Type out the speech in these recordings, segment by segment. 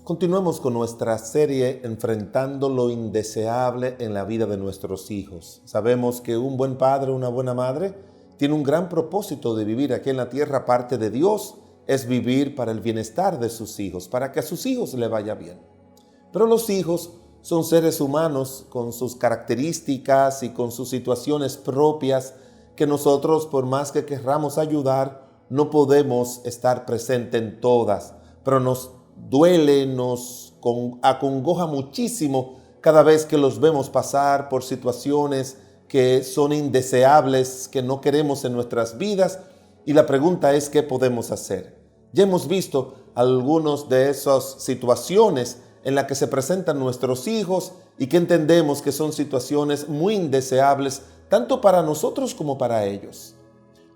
Continuemos con nuestra serie enfrentando lo indeseable en la vida de nuestros hijos. Sabemos que un buen padre, una buena madre, tiene un gran propósito de vivir aquí en la tierra. Parte de Dios es vivir para el bienestar de sus hijos, para que a sus hijos le vaya bien. Pero los hijos son seres humanos con sus características y con sus situaciones propias que nosotros, por más que querramos ayudar, no podemos estar presente en todas, pero nos duele, nos acongoja muchísimo cada vez que los vemos pasar por situaciones que son indeseables, que no queremos en nuestras vidas, y la pregunta es ¿qué podemos hacer? Ya hemos visto algunas de esas situaciones en las que se presentan nuestros hijos y que entendemos que son situaciones muy indeseables tanto para nosotros como para ellos.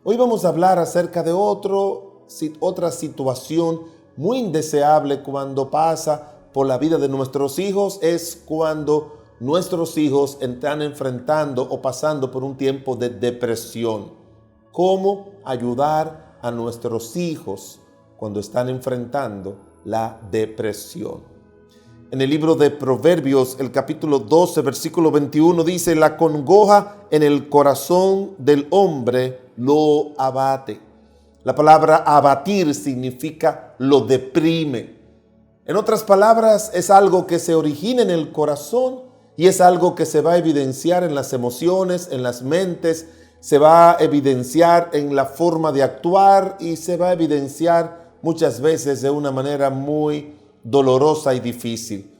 Hoy vamos a hablar acerca de otra situación muy indeseable cuando pasa por la vida de nuestros hijos. Es cuando nuestros hijos están enfrentando o pasando por un tiempo de depresión. ¿Cómo ayudar a nuestros hijos cuando están enfrentando la depresión? En el libro de Proverbios, el capítulo 12, versículo 21, dice: la congoja en el corazón del hombre lo abate. La palabra abatir significa lo deprime. En otras palabras, es algo que se origina en el corazón y es algo que se va a evidenciar en las emociones, en las mentes, se va a evidenciar en la forma de actuar y se va a evidenciar muchas veces de una manera muy dolorosa y difícil.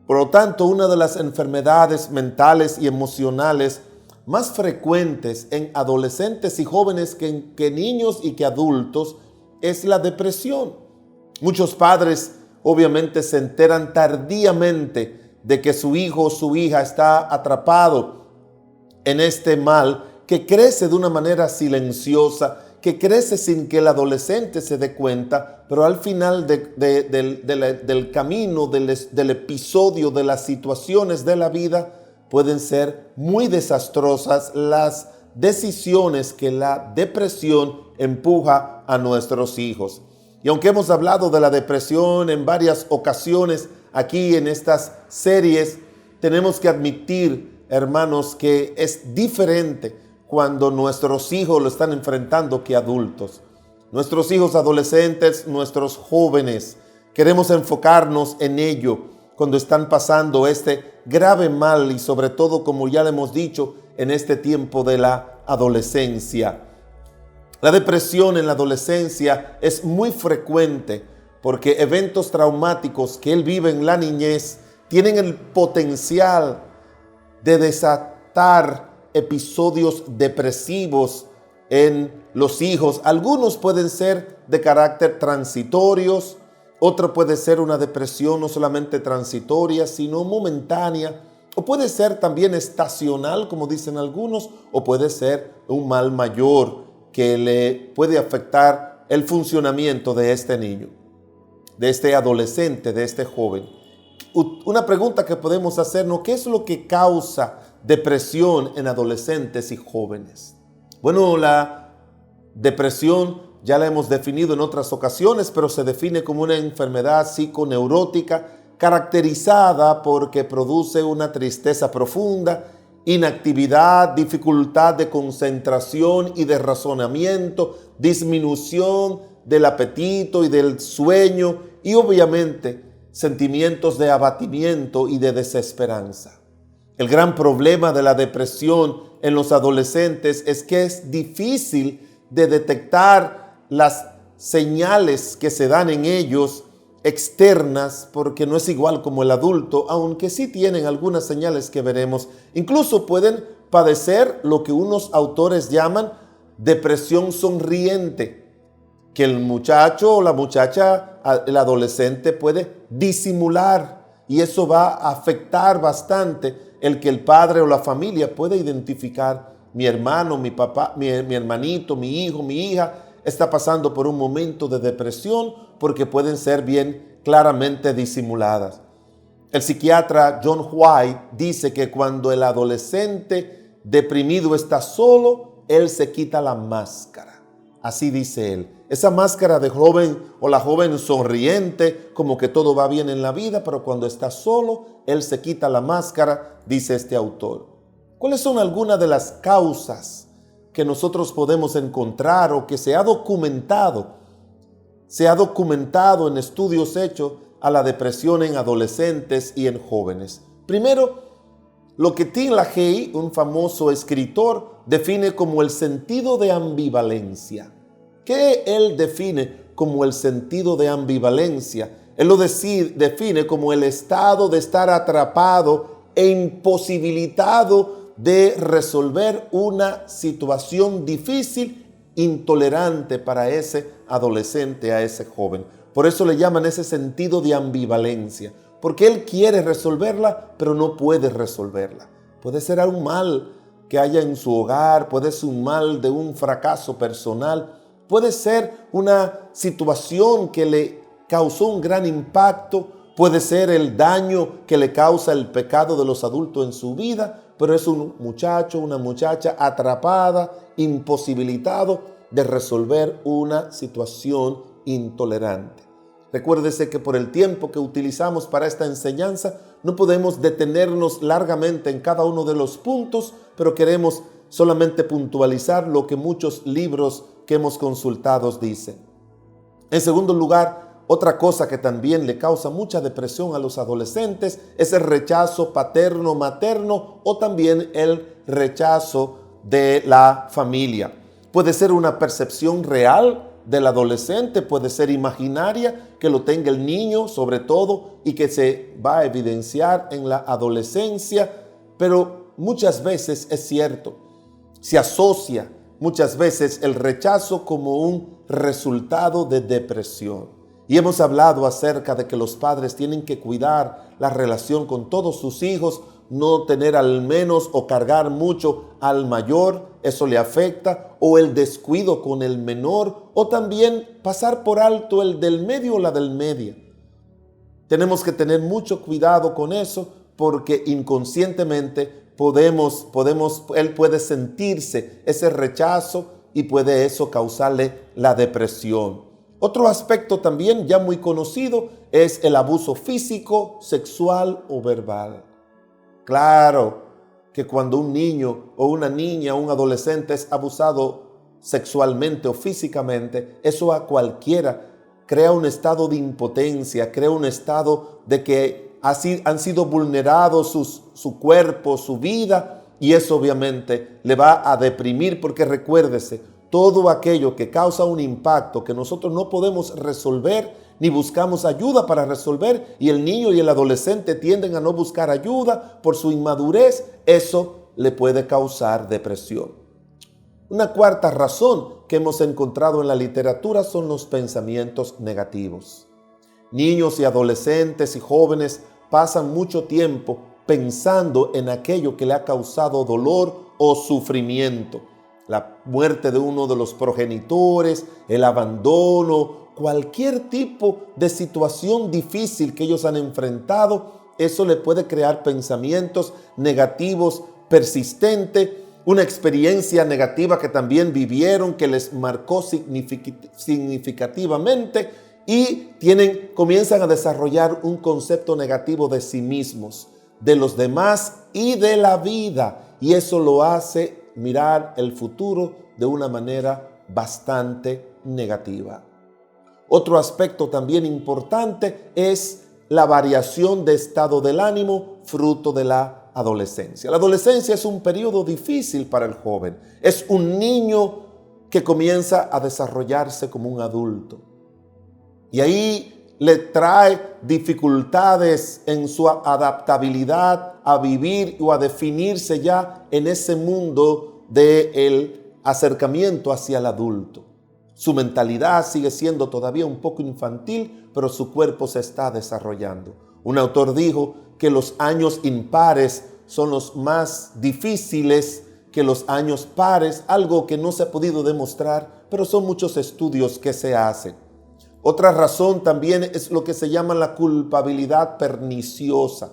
Por lo tanto, una de las enfermedades mentales y emocionales más frecuentes en adolescentes y jóvenes que niños y que adultos es la depresión. Muchos padres obviamente se enteran tardíamente de que su hijo o su hija está atrapado en este mal que crece de una manera silenciosa, que crece sin que el adolescente se dé cuenta, pero al final del camino, del episodio, de las situaciones de la vida, pueden ser muy desastrosas las decisiones que la depresión empuja a nuestros hijos. Y aunque hemos hablado de la depresión en varias ocasiones aquí en estas series, tenemos que admitir, hermanos, que es diferente cuando nuestros hijos lo están enfrentando que adultos. Nuestros hijos adolescentes, nuestros jóvenes, queremos enfocarnos en ello cuando están pasando este grave mal y sobre todo, como ya le hemos dicho, en este tiempo de la adolescencia. La depresión en la adolescencia es muy frecuente porque eventos traumáticos que él vive en la niñez tienen el potencial de desatar episodios depresivos en los hijos. Algunos pueden ser de carácter transitorios, otro puede ser una depresión no solamente transitoria, sino momentánea, o puede ser también estacional, como dicen algunos, o puede ser un mal mayor que le puede afectar el funcionamiento de este niño, de este adolescente, de este joven. Una pregunta que podemos hacernos: ¿qué es lo que causa depresión en adolescentes y jóvenes? Bueno, la depresión ya la hemos definido en otras ocasiones, pero se define como una enfermedad psiconeurótica caracterizada porque produce una tristeza profunda, inactividad, dificultad de concentración y de razonamiento, disminución del apetito y del sueño y obviamente sentimientos de abatimiento y de desesperanza. El gran problema de la depresión en los adolescentes es que es difícil de detectar las señales que se dan en ellos externas, porque no es igual como el adulto, aunque sí tienen algunas señales que veremos. Incluso pueden padecer lo que unos autores llaman depresión sonriente, que el muchacho o la muchacha, el adolescente puede disimular, y eso va a afectar bastante el que el padre o la familia pueda identificar: mi hermano, mi papá, mi hermanito, mi hijo, mi hija está pasando por un momento de depresión, porque pueden ser bien claramente disimuladas. El psiquiatra John White dice que cuando el adolescente deprimido está solo, él se quita la máscara. Así dice él. esa máscara de joven o la joven sonriente, como que todo va bien en la vida, pero cuando está solo, él se quita la máscara, dice este autor. ¿Cuáles son algunas de las causas que nosotros podemos encontrar o que se ha documentado? Se ha documentado en estudios hechos a la depresión en adolescentes y en jóvenes. Primero, lo que Tim LaHaye, un famoso escritor, define como el sentido de ambivalencia. ¿Qué él define como el sentido de ambivalencia? Él lo define como el estado de estar atrapado e imposibilitado de resolver una situación difícil, intolerante para ese adolescente, a ese joven. Por eso le llaman ese sentido de ambivalencia, porque él quiere resolverla, pero no puede resolverla. Puede ser un mal que haya en su hogar, puede ser un mal de un fracaso personal, puede ser una situación que le causó un gran impacto, puede ser el daño que le causa el pecado de los adultos en su vida, pero es un muchacho, una muchacha atrapada, imposibilitado de resolver una situación intolerante. Recuérdese que por el tiempo que utilizamos para esta enseñanza, no podemos detenernos largamente en cada uno de los puntos, pero queremos solamente puntualizar lo que muchos libros que hemos consultado dicen. En segundo lugar, otra cosa que también le causa mucha depresión a los adolescentes es el rechazo paterno-materno o también el rechazo de la familia. Puede ser una percepción real del adolescente, puede ser imaginaria, que lo tenga el niño sobre todo y que se va a evidenciar en la adolescencia, pero muchas veces es cierto, se asocia muchas veces el rechazo como un resultado de depresión. Y hemos hablado acerca de que los padres tienen que cuidar la relación con todos sus hijos, no tener al menos o cargar mucho al mayor, eso le afecta, o el descuido con el menor, o también pasar por alto el del medio o la del media. Tenemos que tener mucho cuidado con eso porque inconscientemente él puede sentirse ese rechazo y puede eso causarle la depresión. Otro aspecto también ya muy conocido es el abuso físico, sexual o verbal. Claro que cuando un niño o una niña, un adolescente es abusado sexualmente o físicamente, eso a cualquiera crea un estado de impotencia, crea un estado de que han sido vulnerados su cuerpo, su vida, y eso obviamente le va a deprimir porque recuérdese, todo aquello que causa un impacto que nosotros no podemos resolver ni buscamos ayuda para resolver y el niño y el adolescente tienden a no buscar ayuda por su inmadurez, eso le puede causar depresión. Una cuarta razón que hemos encontrado en la literatura son los pensamientos negativos. Niños y adolescentes y jóvenes pasan mucho tiempo pensando en aquello que le ha causado dolor o sufrimiento. La muerte de uno de los progenitores, el abandono, cualquier tipo de situación difícil que ellos han enfrentado, eso le puede crear pensamientos negativos persistentes, una experiencia negativa que también vivieron, que les marcó significativamente y comienzan a desarrollar un concepto negativo de sí mismos, de los demás y de la vida. Y eso lo hace mirar el futuro de una manera bastante negativa. Otro aspecto también importante es la variación de estado del ánimo fruto de la adolescencia. La adolescencia es un periodo difícil para el joven. Es un niño que comienza a desarrollarse como un adulto. Y ahí le trae dificultades en su adaptabilidad a vivir o a definirse ya en ese mundo del acercamiento hacia el adulto. Su mentalidad sigue siendo todavía un poco infantil, pero su cuerpo se está desarrollando. Un autor dijo que los años impares son los más difíciles que los años pares, algo que no se ha podido demostrar, pero son muchos estudios que se hacen. Otra razón también es lo que se llama la culpabilidad perniciosa.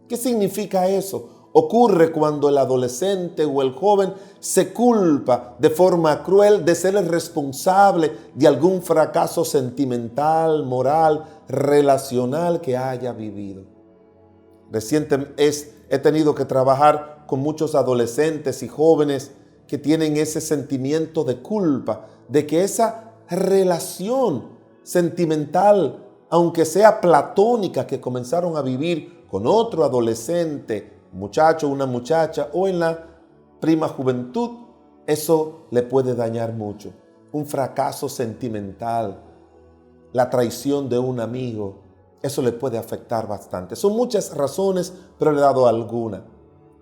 ¿Qué significa eso? ocurre cuando el adolescente o el joven se culpa de forma cruel de ser el responsable de algún fracaso sentimental, moral, relacional que haya vivido. He tenido que trabajar con muchos adolescentes y jóvenes que tienen ese sentimiento de culpa, de que esa relación sentimental, aunque sea platónica, que comenzaron a vivir con otro adolescente, muchacho, una muchacha o en la prima juventud, eso le puede dañar mucho. Un fracaso sentimental, la traición de un amigo, eso le puede afectar bastante. Son muchas razones, pero le he dado alguna.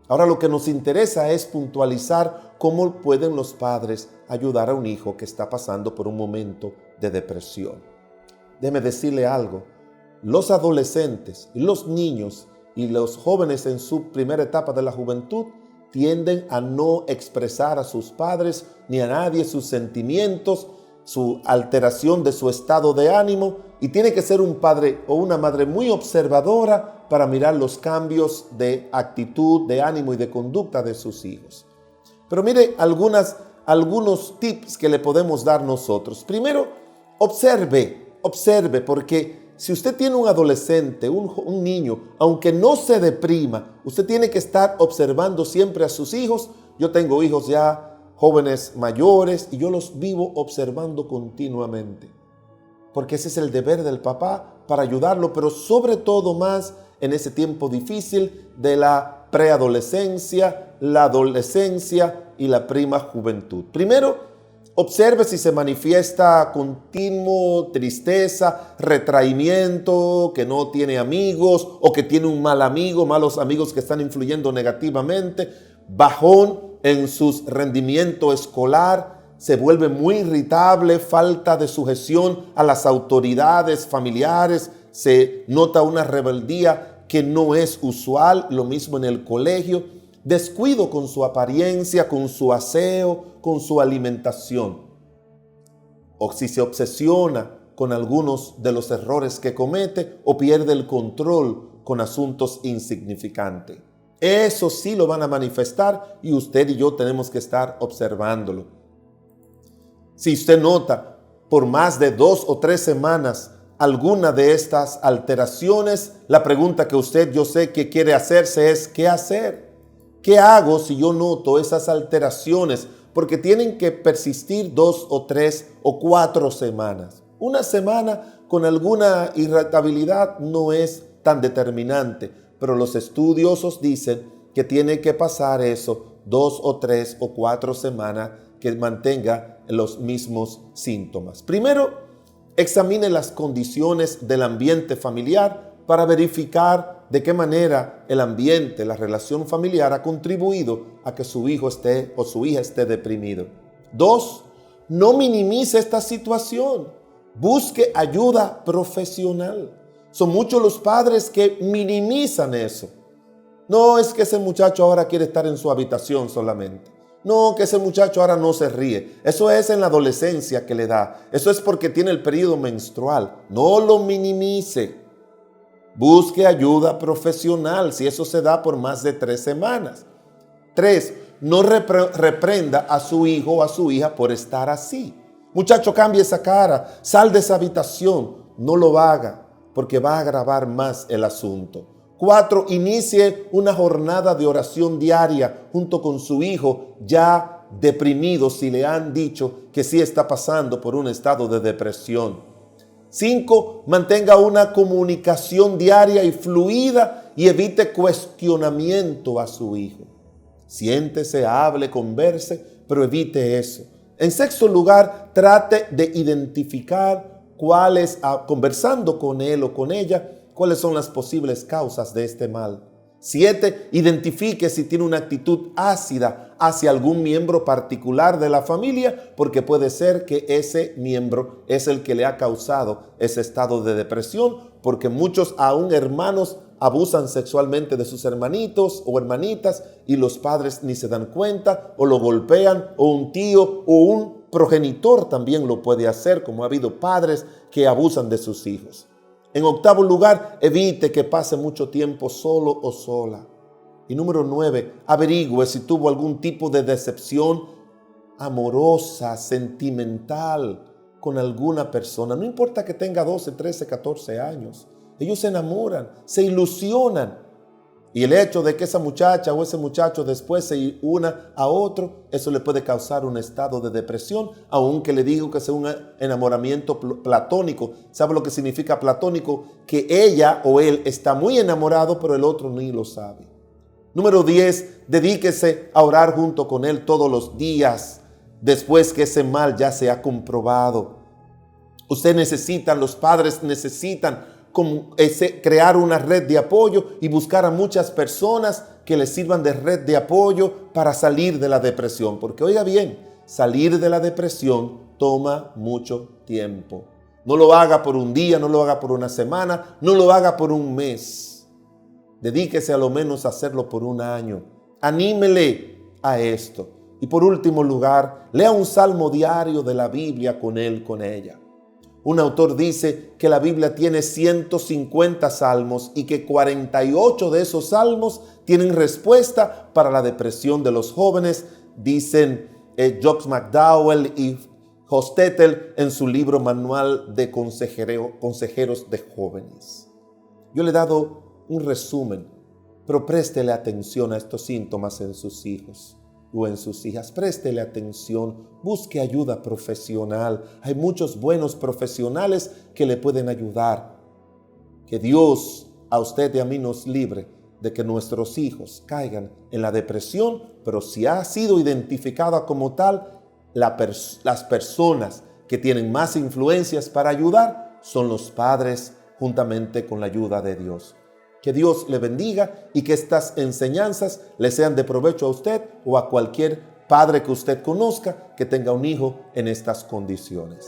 Ahora lo que nos interesa es puntualizar cómo pueden los padres ayudar a un hijo que está pasando por un momento de depresión. Déjeme decirle algo, los adolescentes, los niños y los jóvenes en su primera etapa de la juventud tienden a no expresar a sus padres ni a nadie sus sentimientos, su alteración de su estado de ánimo, y tiene que ser un padre o una madre muy observadora para mirar los cambios de actitud, de ánimo y de conducta de sus hijos. Pero mire algunos tips que le podemos dar nosotros. Primero, observe, porque si usted tiene un adolescente, un niño, aunque no se deprima, usted tiene que estar observando siempre a sus hijos. Yo tengo hijos ya jóvenes mayores y yo los vivo observando continuamente, porque ese es el deber del papá para ayudarlo, pero sobre todo más en ese tiempo difícil de la preadolescencia, la adolescencia y la prima juventud. Primero, observe si se manifiesta continuo tristeza, retraimiento, que no tiene amigos o que tiene un mal amigo, malos amigos que están influyendo negativamente, bajón en su rendimiento escolar, se vuelve muy irritable, falta de sujeción a las autoridades familiares, se nota una rebeldía que no es usual, lo mismo en el colegio, descuido con su apariencia, con su aseo, con su alimentación. O si se obsesiona con algunos de los errores que comete o pierde el control con asuntos insignificantes. Eso sí lo van a manifestar y usted y yo tenemos que estar observándolo. Si usted nota por más de 2 o 3 semanas alguna de estas alteraciones, la pregunta que yo sé que quiere hacerse es ¿qué hacer? ¿Qué hago si yo noto esas alteraciones? Porque tienen que persistir 2 o 3 o 4 semanas. Una semana con alguna irritabilidad no es tan determinante, pero los estudiosos dicen que tiene que pasar eso 2 o 3 o 4 semanas que mantenga los mismos síntomas. Primero, examine las condiciones del ambiente familiar para verificar de qué manera el ambiente, la relación familiar ha contribuido a que su hijo esté o su hija esté deprimido. 2, no minimice esta situación. Busque ayuda profesional. Son muchos los padres que minimizan eso. No es que ese muchacho ahora quiere estar en su habitación solamente. No, que ese muchacho ahora no se ríe. Eso es en la adolescencia que le da. Eso es porque tiene el periodo menstrual. No lo minimice. Busque ayuda profesional si eso se da por más de 3 semanas. 3, no reprenda a su hijo o a su hija por estar así. Muchacho, cambie esa cara, sal de esa habitación. No lo haga porque va a agravar más el asunto. 4, inicie una jornada de oración diaria junto con su hijo ya deprimido si le han dicho que sí está pasando por un estado de depresión. 5, mantenga una comunicación diaria y fluida y evite cuestionamiento a su hijo. Siéntese, hable, converse, pero evite eso. En 6º lugar, trate de identificar conversando con él o con ella, cuáles son las posibles causas de este mal. 7, identifique si tiene una actitud ácida hacia algún miembro particular de la familia, porque puede ser que ese miembro es el que le ha causado ese estado de depresión, porque muchos aún hermanos abusan sexualmente de sus hermanitos o hermanitas y los padres ni se dan cuenta o lo golpean, o un tío o un progenitor también lo puede hacer, como ha habido padres que abusan de sus hijos. En 8º lugar, evite que pase mucho tiempo solo o sola. Y número 9, averigüe si tuvo algún tipo de decepción amorosa, sentimental con alguna persona. No importa que tenga 12, 13, 14 años. Ellos se enamoran, se ilusionan. Y el hecho de que esa muchacha o ese muchacho después se una a otro, eso le puede causar un estado de depresión, aunque le digo que sea un enamoramiento platónico. ¿Sabe lo que significa platónico? Que ella o él está muy enamorado, pero el otro ni lo sabe. Número 10, dedíquese a orar junto con él todos los días, después que ese mal ya se ha comprobado. Usted necesita, los padres necesitan crear una red de apoyo y buscar a muchas personas que les sirvan de red de apoyo para salir de la depresión. Porque oiga bien, salir de la depresión toma mucho tiempo. No lo haga por un día, no lo haga por una semana, no lo haga por un mes. Dedíquese a lo menos a hacerlo por un año. Anímele a esto. Y por último lugar, lea un salmo diario de la Biblia con él, con ella. Un autor dice que la Biblia tiene 150 salmos y que 48 de esos salmos tienen respuesta para la depresión de los jóvenes, dicen Jock McDowell y Hostetler en su libro Manual de Consejeros de Jóvenes. Yo le he dado un resumen, pero préstele atención a estos síntomas en sus hijos o en sus hijas. Préstele atención, busque ayuda profesional. Hay muchos buenos profesionales que le pueden ayudar. Que Dios a usted y a mí nos libre de que nuestros hijos caigan en la depresión, pero si ha sido identificada como tal, las personas que tienen más influencias para ayudar son los padres juntamente con la ayuda de Dios. Que Dios le bendiga y que estas enseñanzas le sean de provecho a usted o a cualquier padre que usted conozca que tenga un hijo en estas condiciones.